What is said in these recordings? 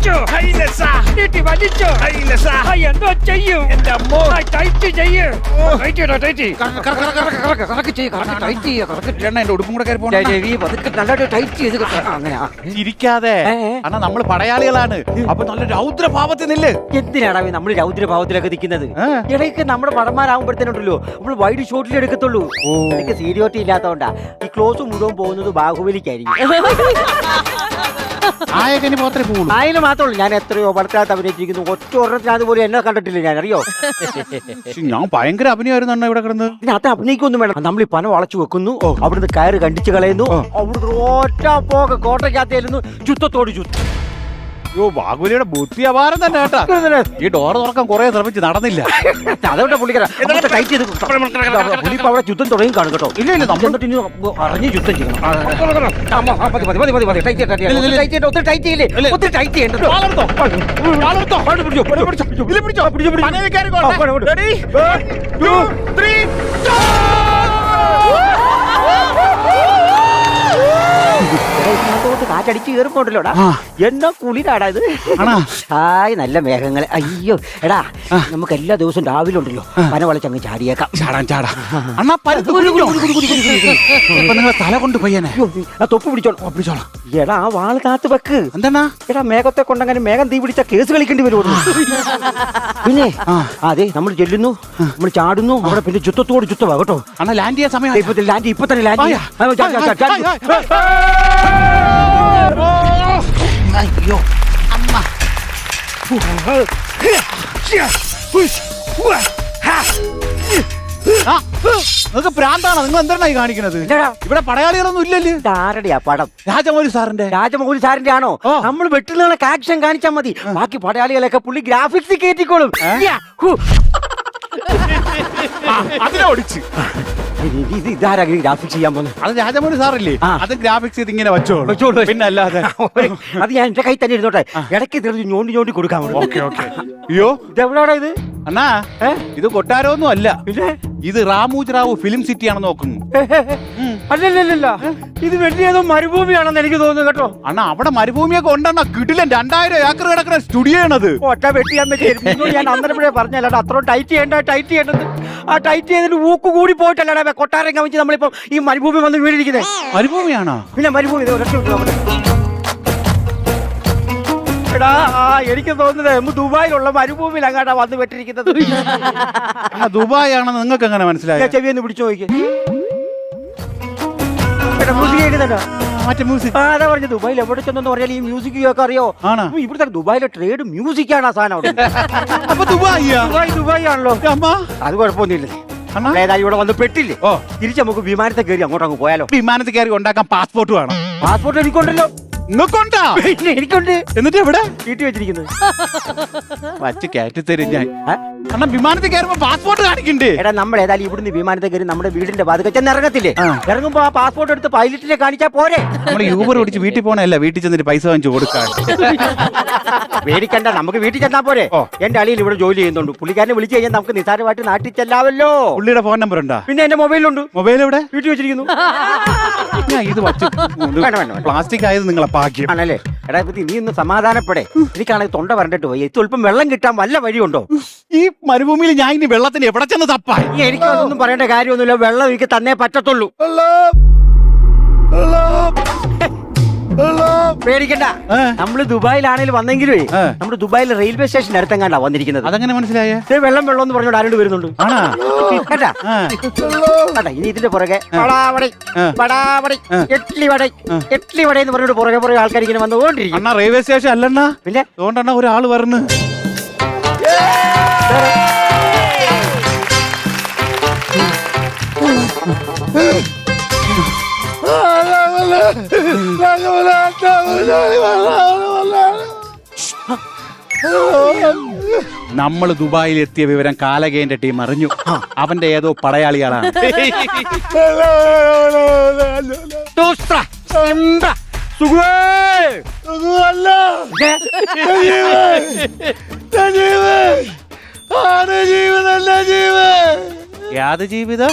വലിച്ചോ നീട്ടി വലിച്ചോ എന്തോ ചെയ്യും ടൈറ്റ് ചെയ്യ് എന്റെ ഉടുപ്പും കൂടെ കയറി നല്ലതായിട്ട് ടൈറ്റ് ചെയ്ത് അങ്ങനെ ഇരിക്കാതെ അണ്ണാ നമ്മള് പടയാളികളാണ്. അപ്പൊ നല്ല രൗദ്രഭാവത്തിൽ നില്ല്. എന്തിനാടാ നമ്മൾ രൗദ്രഭാവത്തിലൊക്കെ നിൽക്കുന്നത്? ഇടയ്ക്ക് നമ്മുടെ പടന്മാരാകുമ്പോഴത്തേനുണ്ടല്ലോ നമ്മൾ വൈഡ് ഷോട്ടിൽ എടുക്കത്തുള്ളൂ. എനിക്ക് സീരിയോറിറ്റി ഇല്ലാത്തതുകൊണ്ടാ ഈ ക്ലോസ് മുഴുവൻ പോകുന്നത് ബാഹുബലിക്കായിരിക്കും. ആയകന് മാത്രമേ പോകുള്ളൂ. ആയന് മാത്രമേ. ഞാൻ എത്രയോ പടത്തിനകത്ത് അഭിനയിച്ചിരിക്കുന്നു. ഒറ്റ ഒരെണ്ണത്തിന് അതുപോലെ എന്നെ കണ്ടിട്ടില്ല ഞാൻ, അറിയോ? ഞാൻ ഭയങ്കര അഭിനയമായിരുന്നു ഇവിടെ കിടന്ന്. ഇതിനകത്ത് അഭിനയിക്കൊന്നും വേണം. നമ്മൾ ഈ പന വളച്ചു വെക്കുന്നു, അവിടുന്ന് കയറ് കണ്ടിച്ച് കളയുന്നു, അവിടുന്ന് ഒറ്റ പോക കോട്ടയ്ക്കകത്തായിരുന്നു ചുത്തത്തോട് ചുറ്റും. അയ്യോ, ബാഹുബലിയുടെ ബുദ്ധി അപാരം തന്നെ കേട്ടാ. ഈ ഡോർ തുറക്കാൻ കുറെ ശ്രമിച്ച് നടന്നില്ല. അതുകൊണ്ട് പുള്ളിക്കാരൻ ടൈറ്റ് ചെയ്ത് പുള്ളി ഇപ്പൊ അവിടെ യുദ്ധം തുടങ്ങി കാണും കേട്ടോ. ഇല്ല ഇല്ല, നമ്മൾ എന്നിട്ട് ഇനി അറിഞ്ഞ് യുദ്ധം ചെയ്യണം. ഒത്തിരി ടൈറ്റ് ചെയ്യില്ലേ, ഒത്തിരി ടൈറ്റ് ചെയ്യണ്ടോ. കാറ്റടിച്ച് കയറിപ്പോണ്ടല്ലോടാ. എന്നാ കുളിരാടാ ഇത്. ഹായ്, നല്ല മേഘങ്ങൾ. അയ്യോ എടാ, നമുക്ക് എല്ലാ ദിവസവും രാവിലെ ഉണ്ടല്ലോ പന വളച്ചങ്ങ് ചാടിയേക്കാം. തല കൊണ്ട് പയ്യനെ തൊപ്പ് പിടിച്ചോളാം. എടാ ആ വാള് കാത്ത് വെക്ക്. എന്താ എടാ, മേഘത്തെ കൊണ്ടങ്ങനെ മേഘം തീ പിടിച്ച കേസ് കളിക്കേണ്ടി വരുമോ? പിന്നെ അതെ, നമ്മൾ ചെല്ലുന്നു, നമ്മൾ ചാടുന്നു, അവിടെ പിന്നെ ചുത്തത്തോട് ചുത്തവാ കേട്ടോ. അണ്ണാ ലാൻഡ് ചെയ്യാൻ സമയം. ഇപ്പൊ തന്നെ ലാൻഡ് ചെയ്യാം. അയ്യോ അമ്മ, നിങ്ങൾക്ക് ഭ്രാന്താണോ? നിങ്ങൾ എന്താണ് ഈ കാണിക്കുന്നത്? ഇവിടെ പടയാളികളൊന്നും ഇല്ലല്ലേ. ആരുടെയാ പടം? രാജമൗലി സാറിന്റെ ആണോ? നമ്മൾ വെട്ടുന്ന ആക്ഷൻ കാണിച്ചാൽ മതി. ബാക്കി പടയാളികളൊക്കെ പുള്ളി ഗ്രാഫിക്സ് കയറ്റിക്കോളും. അതിനോടിച്ച് ഇതാരാ ഗ്രാഫിക്സ് ചെയ്യാൻ പോകുന്നത്? അത് രാജമൗലി സാറല്ലേ? അത് ഗ്രാഫിക്സ് ചെയ്ത് ഇങ്ങനെ വെച്ചോളൂ. പിന്നെ അല്ലാതെ അത് ഞാൻ എന്റെ കൈ തന്നെ ഇരുന്നോട്ടെ. ഇടയ്ക്ക് തെളിഞ്ഞ് ഞോണ്ടി കൊടുക്കാൻ. അയ്യോ, ഇതെവിടാടാ ഇത്? അണ്ണാ, ഇത് കൊട്ടാരമൊന്നും അല്ല. പിന്നെ ഇത് റാമോജിറാവു ഫിലിം സിറ്റി ആണെന്ന് നോക്കുന്നു. അല്ലല്ല, ഇത് വലിയതോ മരുഭൂമിയാണെന്ന് എനിക്ക് തോന്നുന്നു കേട്ടോ. അണ്ണാ, അവിടെ മരുഭൂമിയൊക്കെ ഉണ്ടെണ്ണ. കിടിലൻ 2000 ഏക്കർ കിടക്കുന്ന സ്റ്റുഡിയോ ആണത്. ഒറ്റ വെട്ടിയാൻ പറ്റിയ ഞാൻ അന്നേരപ്പോഴേ പറഞ്ഞല്ലോ അത്ര ടൈറ്റ് ചെയ്യേണ്ടത്. ആ ടൈറ്റ് ചെയ്തിട്ട് ഊക്ക് കൂടി പോയിട്ടല്ലടാ കൊട്ടാരം കവിച്ച് നമ്മളിപ്പോ ഈ മരുഭൂമി വന്ന് വീടിരിക്കുന്നത്. മരുഭൂമിയാണോ? പിന്നെ മരുഭൂമി എടാ, എനിക്ക് തോന്നുന്നത് ദുബായിലുള്ള മരുഭൂമിയിൽ അങ്ങാട്ടാ വന്ന് വെട്ടിരിക്കുന്നത്. ദുബായ് ആണെന്ന് നിങ്ങൾക്ക് എങ്ങനെ മനസ്സിലായി? ചെവിയൊന്ന് പിടിച്ചു നോക്കി. മ്യൂസിക് കേൾക്കുന്നുണ്ടോ? അതാ പറഞ്ഞു, ദുബായിൽ എവിടെ ചെന്നെന്ന് പറഞ്ഞാൽ ഈ മ്യൂസിക് ഒക്കെ അറിയോ? ഇവിടുത്തെ ദുബായിലെ ട്രേഡ് മ്യൂസിക് ആണ് ആ സാധനം. ദുബായ് ആണല്ലോ. അത് കുഴപ്പമൊന്നുമില്ല. ഏതായാലും ഇവിടെ വന്ന് പെട്ടില്ലേ, തിരിച്ച് നമുക്ക് വിമാനത്തെ കയറി അങ്ങോട്ട് പോയാലോ? വിമാനത്തിൽ കയറി ഉണ്ടാക്കാൻ പാസ്പോർട്ട് വേണം. പാസ്പോർട്ട് എനിക്കുണ്ടല്ലോ. എനിക്കുണ്ട്. എന്നിട്ട് എവിടെ? വീട്ടിൽ വെച്ചിരിക്കുന്നത്. വച്ച് കയറ്റി തരും ഞാൻ. അണ്ണാ, വിമാനത്തിൽ കയറുമ്പോ പാസ്പോർട്ട് കാണിക്കണ്ടേ? എടാ, നമ്മൾ ഏതായാലും ഇവിടുന്ന് വിമാനത്തിൽ കയറി നമ്മുടെ വീടിന്റെ വാതിൽക്കൽ ചെന്ന് ഇറങ്ങത്തില്ലേ? ഇറങ്ങുമ്പോ ആ പാസ്പോർട്ട് എടുത്ത് പൈലറ്റിനെ കാണിച്ചാ പോരെ? നമ്മൾ യൂബർ ഓടിച്ച് വീട്ടിൽ പോണല്ല, വീട്ടിൽ ചെന്നിട്ട് പൈസ വാങ്ങിച്ചു കൊടുക്കാൻ. പേടിക്കണ്ട, നമുക്ക് വീട്ടിൽ ചെന്നാ പോരെ. എന്റെ അളിയിൽ ഇവിടെ ജോലി ചെയ്യുന്നുണ്ട്. പുള്ളിക്കാരനെ വിളിച്ചു കഴിഞ്ഞാൽ നമുക്ക് നിസാരമായിട്ട് നാട്ടിൽ ചെല്ലാവല്ലോ. പുള്ളിയുടെ ഫോൺ നമ്പർ ഉണ്ടാ? പിന്നെ എന്റെ മൊബൈലുണ്ട്. മൊബൈൽ എവിടെ? വീട്ടിൽ വെച്ചിരിക്കുന്നു. ഇത് പ്ലാസ്റ്റിക് ആയത് നിങ്ങളെ ഭാഗ്യം ആണല്ലേ. എടാ, നീ ഒന്ന് സമാധാനപ്പെടേ. എനിക്കാണെങ്കിൽ തൊണ്ട വരണ്ടിട്ട് പോയി. സ്വല്പം വെള്ളം കിട്ടാൻ വല്ല വഴിയുണ്ടോ? ഈ മരുഭൂമിയിൽ ഞാൻ ഇനി വെള്ളത്തിന് എവിടെ ചെന്ന് തപ്പാൻ? എനിക്കൊന്നും പറയേണ്ട കാര്യമൊന്നുമില്ല. വെള്ളം എനിക്ക് തന്നേ പറ്റത്തുള്ളൂ. പേടിക്കണ്ട, നമ്മള് ദുബായിലാണെങ്കിൽ വന്നെങ്കിലേ നമ്മുടെ ദുബായിലെ റെയിൽവേ സ്റ്റേഷൻ അടുത്തെങ്ങാണ്ടാ വന്നിരിക്കുന്നത്. അതെങ്ങനെ മനസ്സിലായേ? വെള്ളം എന്ന് പറഞ്ഞോണ്ട് ആരോട് വരുന്നുണ്ട് കേട്ടാ. ഇനി ഇതിന്റെ പുറകെ ഇഡ്ലി വട എന്ന് പറഞ്ഞോണ്ട് പുറകെ ആൾക്കാർ ഇങ്ങനെ വന്നുകൊണ്ടിരിക്കും. റെയിൽവേ സ്റ്റേഷൻ അല്ലെണ്ണ, പിന്നെ അതുകൊണ്ടാണ് ഒരാള് പറഞ്ഞു. നമ്മൾ ദുബായിൽ എത്തിയ വിവരം കാലകേന്റെ ടീം അറിഞ്ഞു. അവന്റെ ഏതോ പടയാളികളാണ്. യാത് ജീവിതം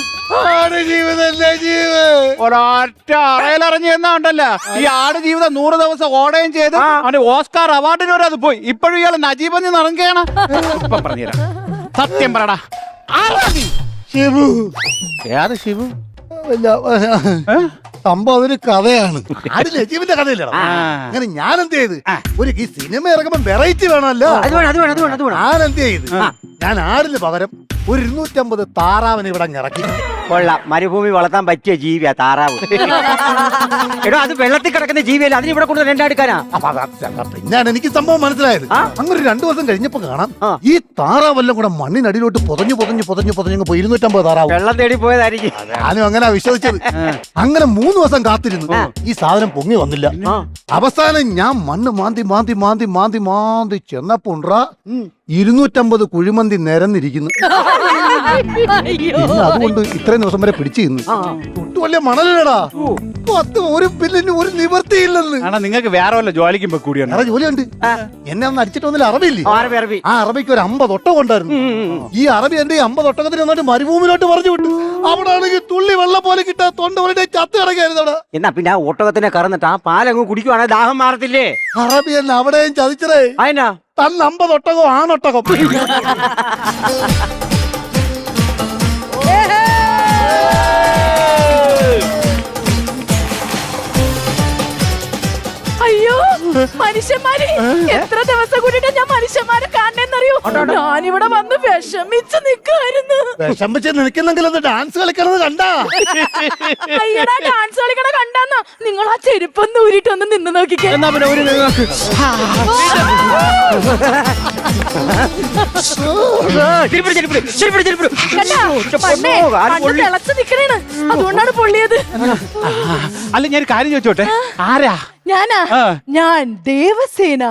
ഒരൊറ്റ അറയിലിറങ്ങി എന്നാണ്ടല്ലോ ഈ ആട് ജീവിതം 100 ദിവസം ഓടുകയും ചെയ്ത് അവന്റെ ഓസ്കാർ അവാർഡിന് വരെ അത് പോയി. ഇപ്പോഴും ഇയാള് നജീബ് നടക്കുകയാണ്. ഇപ്പൊ പറഞ്ഞുതരാം, സത്യം പറടാ. ശിവു ഏത് ശിവു? സംഭവം അതൊരു കഥയാണ്. ആട് നജീബിന്റെ കഥയില്ല. അങ്ങനെ ഞാൻ എന്ത് ചെയ്ത് ഈ സിനിമ ഇറങ്ങുമ്പോ വെറൈറ്റി വേണമല്ലോ. ഞാൻ എന്ത് ചെയ്ത് ഞാൻ ആടിന് പകരം ഒരു 250 താറാവിനെ ഇവിടെ ഇറക്കി. കൊള്ളാം, മരുഭൂമി വളർത്താൻ പറ്റിയ ജീവിയാ താറാവ്. എടോ അത് വെള്ളത്തിൽ കിടക്കുന്ന ജീവിയല്ല, അതിന് ഇവിടെ കൊണ്ട് രണ്ടാടുക്കാനാ. പിന്നാണ് എനിക്ക് സംഭവം മനസ്സിലായത്. അങ്ങനെ 2 ദിവസം കഴിഞ്ഞപ്പോ കാണാം ഈ താറാവെല്ലാം കൂടെ മണ്ണിനടിയിലോട്ട് പൊതഞ്ഞു 250 താറാവ് വെള്ളം തേടി പോയതായിരിക്കും. ഞാനും അങ്ങനെ വിശ്വസിച്ചത്. അങ്ങനെ 3 ദിവസം കാത്തിരുന്നു, ഈ സാധനം പൊങ്ങി വന്നില്ല. അവസാനം ഞാൻ മണ്ണ് മാന്തി ചെന്നപ്പോ 250 കുഴിമന്തി നിരന്നിരിക്കുന്നു. അതുകൊണ്ട് ഇത്രയും ദിവസം വരെ പിടിച്ചു നിന്നു. തൊട്ടു വലിയ മണലടാ, ഒരു ബില്ലിന് ഒരു നിവർത്തിയില്ലെന്ന്. നിങ്ങൾക്ക് വേറെ വല്ല ജോലിക്കും കൂടിയാണ്. വേറെ ജോലിയുണ്ട്. എന്നെ ഒന്ന് അടിച്ചിട്ട് ഒന്നില്ല അറബിയില്ലേ, അറബി. ആ അറബിക്ക് ഒരു 50 ഒട്ടകം ഉണ്ടായിരുന്നു. ഈ അറബി എന്റെ 50 ഒട്ടകത്തിന് വന്നിട്ട് മരുഭൂമിയിലോട്ട് പറഞ്ഞു വിട്ടു. അവിടെ ആണെങ്കിൽ തുള്ളി വെള്ളം പോലെ കിട്ടാ തൊണ്ട പോലെ ചത്ത് കിടക്കായിരുന്നു അവിടെ. എന്നാ പിന്നെ ആ ഒട്ടകത്തിനെ കറന്നിട്ട് ആ പാലങ്ങ് കുടിക്കുവാണെങ്കിൽ ദാഹം മാറത്തില്ലേ? അറബി എന്നെ അവിടെയും ചതിച്ചതേ. അതിനാ തന്ന 50 ഒട്ടകോ ആണൊട്ടകം. അയ്യോ മനുഷ്യന്മാരെ, എത്ര ദിവസം കൂടിയിട്ട് ഞാൻ മനുഷ്യന്മാരെ കാണണെന്നറിയോ? ഞാനിവിടെ വന്ന് വിഷമിച്ച് നിൽക്കായിരുന്നു. വിഷമിച്ച് നിൽക്കുന്നെങ്കിൽ ഒന്ന് ഡാൻസ് കളിക്കണത് കണ്ടാ? അയ്യടാ, ഡാൻസ് കളിക്കണ കണ്ടാന്നാ? നിങ്ങൾ ആ ചെരുപ്പൊന്ന് ഊരിട്ടൊന്ന് നിന്ന് നോക്കിക്കേ. തിളച്ച് നിക്കണേണ്, അതുകൊണ്ടാണ് പൊള്ളിയത്. അല്ല ഞാൻ കാര്യം ചോദിച്ചോട്ടെ, ആരാ? ഞാനാ, ഞാൻ ദേവസേന.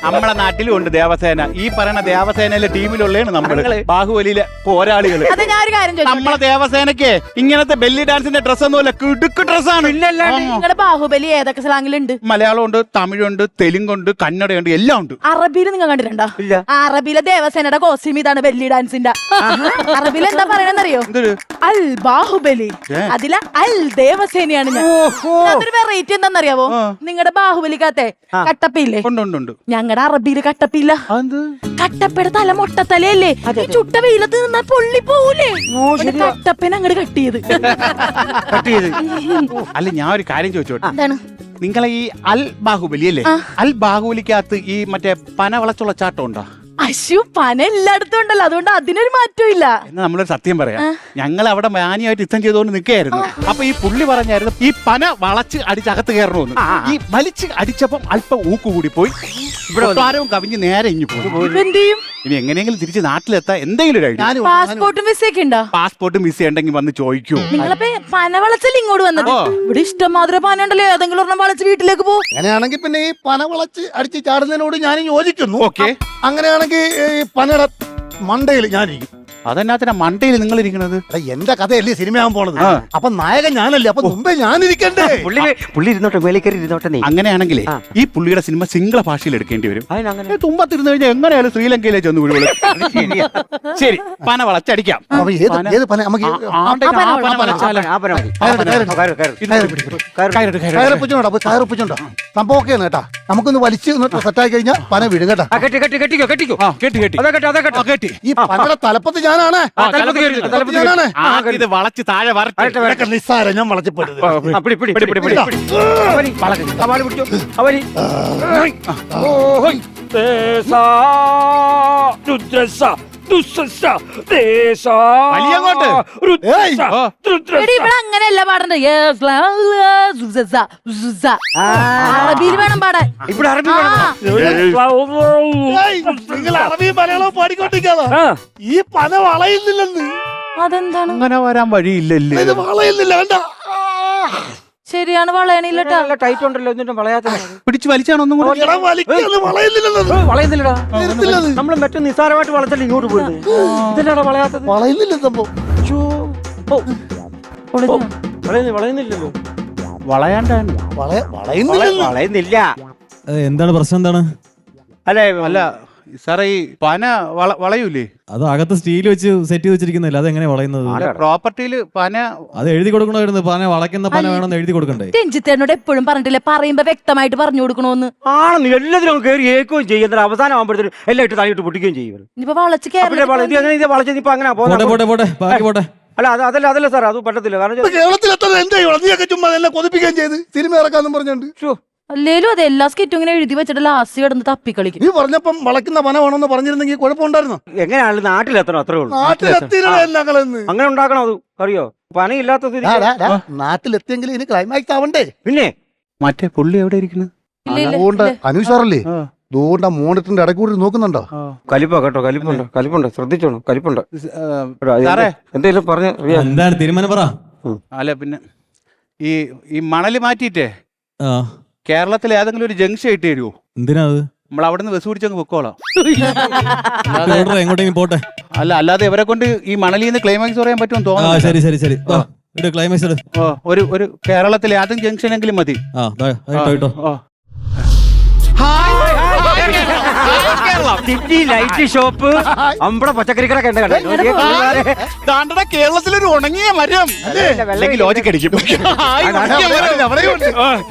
നമ്മളെ നാട്ടിലും ഉണ്ട് ദേവസേന. ഈ പറയുന്ന ദേവസേനയിലെ ടീമിലുള്ളതാണ് നമ്മള്, ബാഹുബലിയിലെ പോരാളികള്. അതെ, ഞാൻ ഒരു കാര്യം ചോദിച്ചോട്ടെ? നമ്മളെ ദേവസേനക്ക് ഇങ്ങനത്തെ ബെല്ലി ഡാൻസിന്റെ ഡ്രസ് ഒന്നുമല്ല, കിടുക്ക് ഡ്രസ്സാണ്. നിങ്ങളുടെ ബാഹുബലി ഏതൊക്കെ സ്ലാങ്ങിലുണ്ട്? മലയാളമുണ്ട്, തമിഴുണ്ട്, തെലുങ്കുണ്ട്, കന്നഡയുണ്ട്, എല്ലാം ഉണ്ട്. അറബിയിൽ നിങ്ങൾ കണ്ടിട്ടുണ്ടോ? അറബിയിലെ ദേവസേനയുടെ കോസ്റ്റ്യൂം ഇതാണ്, ബെല്ലി ഡാൻസിന്റെ. അറബിയിൽ എന്താ പറയണെന്നറിയോ? അൽ ബാഹുബലി, അതിലെ അൽ ദേവസേനയാണ് ഞാൻ. അതൊരു വെറൈറ്റി എന്താണെന്നറിയാവോ? നിങ്ങളുടെ ബാഹുബലിക്കകത്തെ കട്ടപ്പയില്ലേ? ഞങ്ങളുടെ അറബിയില് കട്ടപ്പില്ല. കട്ടപ്പയുടെ തല മൊട്ടത്തലയല്ലേ, ചുട്ട വെയിലത്ത് നിന്നാൽ പൊള്ളി പോവൂലേ? കട്ടപ്പന അങ്ങോട്ട് കട്ടിയത്. അല്ല ഞാൻ ഒരു കാര്യം ചോദിച്ചോട്ടെ, എന്താണ്? നിങ്ങളെ ഈ അൽ ബാഹുബലി അല്ലേ, അൽ ബാഹുബലിക്കകത്ത് ഈ മറ്റേ പന വളച്ചുള്ള ചാട്ടം ഉണ്ടോ? അശു, പന എല്ലായിടത്തും ഉണ്ടല്ലോ, അതുകൊണ്ട് അതിനൊരു മാറ്റവും ഇല്ല. എന്നാ നമ്മളൊരു സത്യം പറയാം, ഞങ്ങൾ അവിടെ മാന്യമായിട്ട് യുദ്ധം ചെയ്തുകൊണ്ട് നിൽക്കുകയായിരുന്നു. അപ്പൊ ഈ പുള്ളി പറഞ്ഞായിരുന്നു ഈ പന വളച്ച് അടിച്ചകത്ത് കയറണമെന്ന്. ഈ വലിച്ച് അടിച്ചപ്പം അല്പം ഊക്ക് കൂടി പോയി, ഇവിടെ ആരവും കവിഞ്ഞ് നേരെ ഇഞ്ഞു പോയി. എന്ത് ചെയ്യും ഇനി എങ്ങനെയെങ്കിലും തിരിച്ച് നാട്ടിലെത്താൻ എന്തെങ്കിലും ഒരു ഐഡിയ? പാസ്പോർട്ടും വിസയൊക്കെ ഉണ്ടോ? പാസ്പോർട്ടും വിസ ഉണ്ടെങ്കിൽ വന്ന് ചോദിക്കൂ. നിങ്ങളിപ്പോ പന വളച്ചല്ലേ ഇങ്ങോട്ട് വന്നത്? ഇവിടെ ഇഷ്ടംമാതിരി പന ഉണ്ടല്ലോ, ഏതെങ്കിലും ഒരെണ്ണം വളച്ച് വീട്ടിലേക്ക് പോ. അങ്ങനെയാണെങ്കിൽ പിന്നെ ഈ പന വളച്ച് അടിച്ച് ചാടുന്നതിനോട് ഞാൻ യോജിക്കുന്നു. ഓക്കെ, അങ്ങനെയാണെങ്കിൽ ഈ പനയുടെ മണ്ടയിൽ ഞാനിരിക്കും. അതെന്നാ മണ്ടയിൽ നിങ്ങൾ ഇരിക്കണത്? എന്റെ കഥയല്ലേ സിനിമയാകാൻ പോണത്, അപ്പൊ നായകൻ ഞാനല്ലേ, അപ്പൊ മുമ്പേ ഞാനിരിക്കണ്ടേ? പുള്ളി ഇരുന്നോട്ടെ, മേളിക്കറി ഇരുന്നോട്ടെ. നീ അങ്ങനെയാണെങ്കിലേ ഈ പുള്ളിയുടെ സിനിമ സിംഗിള ഭാഷയിൽ എടുക്കേണ്ടി വരും. തുമ്പത്തിരുന്ന് കഴിഞ്ഞാൽ എങ്ങനെയാലും ശ്രീലങ്കയിലെ ചെന്ന് വീടുകൾ. ശരി, പന വളച്ചടിക്കാം. ഏത് പന? നമുക്ക് കയറുപ്പിച്ചോണ്ടോ സംഭവം ഒക്കെയാണ് കേട്ടാ. നമുക്കൊന്ന് വലിച്ച് സെറ്റായി കഴിഞ്ഞാൽ പന വീഴും കേട്ടാ. ഈ പനയുടെ തലപ്പത്ത് ഞാനാണ്. ഇത് വളച്ച് താഴെ വരട്ടെ. നിസ്സാരം, ഞാൻ വളച്ചപ്പെടുന്നത്. അങ്ങനെയല്ല പാടണ്ടേ, അറബിയിൽ വേണം പാടാൻ. നിങ്ങൾ അറബി മലയാളം പാടിക്കൊണ്ടിരിക്കാതാ. ഈ പന വളയുന്നില്ലെന്ന്. അതെന്താണ്? അങ്ങനെ വരാൻ വഴിയില്ലല്ലേ? ഇത് വളയുന്നില്ല, കണ്ട? ശരിയാണ്, വളയണില്ലട്ടാ. ടൈറ്റ് ഉണ്ടല്ലോ, എന്നിട്ടും വളയാത്ത. പിടിച്ച് വലിച്ചാണ് ഒന്നും കൂടെ. വളയുന്നില്ലടാ. നമ്മൾ മറ്റു നിസ്സാരമായിട്ട് വളച്ചല്ലേ ഇങ്ങോട്ട് പോയത്. ഇതിലാടാ വളയാത്തത്. വളയുന്നില്ല സംഭവം. വളയുന്നില്ലല്ലോ. വളയുന്നില്ല. വളയുന്നില്ല. എന്താണ് പ്രശ്നം? എന്താണ്? അല്ല അല്ല സാറേ ഈ പന വളയൂലേ? അത് അകത്ത് സ്റ്റീൽ വെച്ച് സെറ്റ് ചെയ്ത് വെച്ചിരിക്കുന്നില്ല, അതെങ്ങനെ വളയുന്നത്? പ്രോപ്പർട്ടിയിൽ പന അത് എഴുതി കൊടുക്കണമായിരുന്നു, പന വളയ്ക്കുന്ന പന വേണമെന്ന് എഴുതി കൊടുക്കണ്ടേ? രഞ്ജിത്തേനോട് എപ്പോഴും പറഞ്ഞിട്ടില്ലേ, പറയുമ്പോ വ്യക്തമായിട്ട് പറഞ്ഞു കൊടുക്കണോന്ന്. ആണെന്ന് എല്ലാത്തിനും കയറി ഏക്കുകയും ചെയ്യുന്ന അവസാനം ആകുമ്പോഴത്തേനും എല്ലാം ഇട്ട് തലയിട്ട് പൊട്ടിക്കുകയും ചെയ്യും. ഇനിയിപ്പോ വളച്ച് വളച്ചിപ്പോ അങ്ങനെ പോട്ടെ ബാക്കി പോട്ടെ. അല്ല അതല്ല സാർ, അത് പറ്റത്തില്ല. കാരണം കേരളത്തിൽ എത്ര എന്താ നീയൊക്കെ ചുമ്മാ എല്ലാം കൊതിപ്പിക്കുകയും ചെയ്ത് സിനിമ ഇറക്കാന്നും പറഞ്ഞോണ്ട്. അല്ലേലും അത് എല്ലാ സ്കിറ്റും ഇങ്ങനെ എഴുതി വെച്ചിട്ട് ലാസ്റ്റ് കിടന്ന് തപ്പിക്കളിക്കും. നീ പറഞ്ഞപ്പം വളയ്ക്കുന്ന പന വേണമെന്ന് പറഞ്ഞിരുന്നെങ്കിൽ കുഴപ്പമുണ്ടായിരുന്നു. എങ്ങനെയാണ് നാട്ടിലെത്തണം, അത്രേ ഉള്ളൂ. നാട്ടിലെത്തിയില്ലെന്ന് അങ്ങനെ ഉണ്ടാക്കണം. അത് അറിയോ, പനയില്ലാത്ത നാട്ടിലെത്തിയെങ്കിൽ ഇനി ക്ലൈമാക്സ് ആവണ്ടേ? പിന്നെ മറ്റേ പുള്ളി എവിടെ ഇരിക്കുന്നത്? അതുകൊണ്ട് അനുസാറല്ലേ അതുകൊണ്ട് മോണിറ്ററിന്റെ ഇടയ്ക്ക് കൂടി നോക്കുന്നുണ്ടോ? കലിപ്പ കേട്ടോ, കലിപ്പുണ്ട്, ശ്രദ്ധിച്ചോണം, കലിപ്പുണ്ട്. സാറേ എന്തെങ്കിലും പറഞ്ഞ എന്താണ് തീരുമാനം പറ. അല്ല പിന്നെ ഈ മണല് മാറ്റിയിട്ടേ ആ കേരളത്തിലെ ഏതെങ്കിലും ഒരു ജംഗ്ഷൻ ഇട്ട് തരുമോ? എന്തിനാ അത്? നമ്മൾ അവിടെ നിന്ന് ബസ് പിടിച്ചങ്ങ് പൊക്കോളാം. എങ്ങോട്ടെങ്കിലും പോട്ടെ. അല്ലാതെ ഇവരെ കൊണ്ട് ഈ മണലിന്ന് ക്ലൈമാക്സ് പറയാൻ പറ്റുമെന്ന് തോന്നുന്നു. ശരി ക്ലൈമാക്സ് ഒരു കേരളത്തിലെ ഏതെങ്കിലും ജംഗ്ഷനെങ്കിലും മതി. സിറ്റി ലൈറ്റ് ഷോപ്പ്, അമ്പട പച്ചക്കറി കട കണ്ട കേരളത്തിലൊരു ഉണങ്ങിയ മരം ലോജിക് അടിക്കും.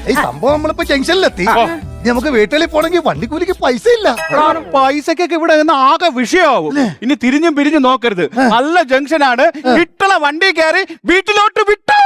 ഈ സംഭവം നമ്മളിപ്പോ ജംഗ്ഷനിലെത്തി. നമുക്ക് വീട്ടിൽ പോണെങ്കിൽ വണ്ടിക്കൂലിക്ക് പൈസ ഇല്ല. പൈസക്കൊക്കെ ഇവിടെ നിന്ന് ആകെ വിഷയമാവും. ഇനി തിരിഞ്ഞും പിരിഞ്ഞും നോക്കരുത്. നല്ല ജംഗ്ഷനാണ്. ഇട്ടള വണ്ടി കയറി വീട്ടിലോട്ട് വിട്ടോ.